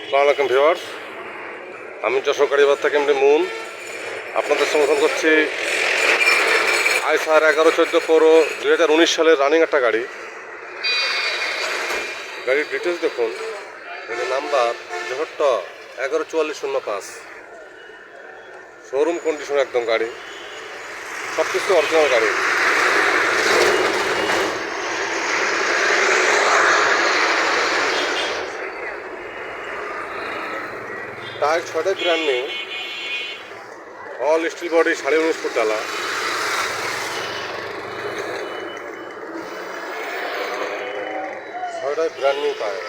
আসসালামু আলাইকুম ভিউয়ার্স, আমি যশোর গাড়িবাজার থেকে এমনি মুন আপনাদের সমর্থন করছি। আইসার 1114 প্রো 2019 সালের রানিং একটা গাড়ি। গাড়ির ডিটেলস দেখুন, গাড়ির নাম্বার জহট্ট 114405, শোরুম কন্ডিশন একদম গাড়ি, সব কিছু অরিজিনাল গাড়ি। টায়ার 6টাই brand new, all steel body, 19.5 foot ডালা। ছয়টাই ব্র্যান্ড নিউ টায়ার।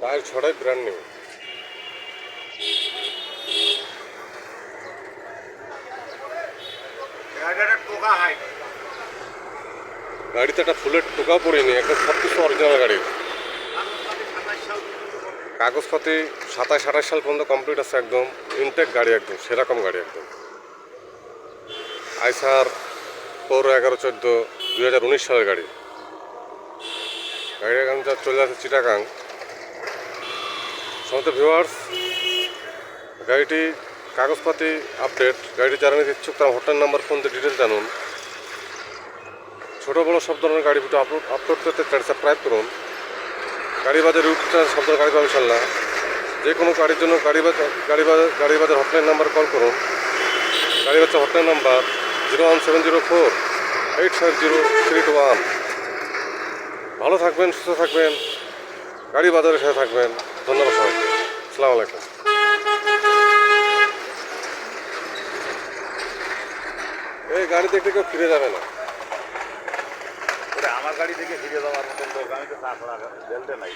টায়ার 6টাই ব্র্যান্ড নিউ। গাড়িতে একটা ফুলের টোকাও পড়েনি, একদম সব কিছু অরিজিনাল গাড়ির। কাগজপাতি 27-28 সাল পর্যন্ত কমপ্লিট আছে, একদম ইনটেক গাড়ি, একদম সেরকম গাড়ি একদম। আইসার পৌর 1114 2019 সালের গাড়ি। গাড়ির এখন যা চলে আসে চিটাগাং। সমস্ত ভিউয়ার্স, গাড়িটি কাগজপাতি আপডেট। গাড়িটি যারা নিতে ইচ্ছুক তার হটলাইন নাম্বার ফোন দিয়ে ডিটেলস জানুন। ছোটো বড়ো সব ধরনের গাড়ি ভিডিও আপলোড করতে চ্যানেল সাবস্ক্রাইব করুন। গাড়িবাজার ইউটিউব সব ধরনের গাড়ি পাবেন ইনশাল্লাহ। যে কোনো গাড়ির জন্য গাড়িবাজার হটলাইন নাম্বার কল করুন। Garibazar hotline number 01704 850 321। ভালো থাকবেন, সুস্থ থাকবেন, গাড়ি বাজারের সাথে থাকবেন। ধন্যবাদ সবাইকে। আসসালামু আলাইকুম। এই গাড়ি দেখতে কেউ ফিরে যাবে না। আমার গাড়ি থেকে ফিরে যাওয়ার মতন লোক আমি তো চা করা বেলতে নাই।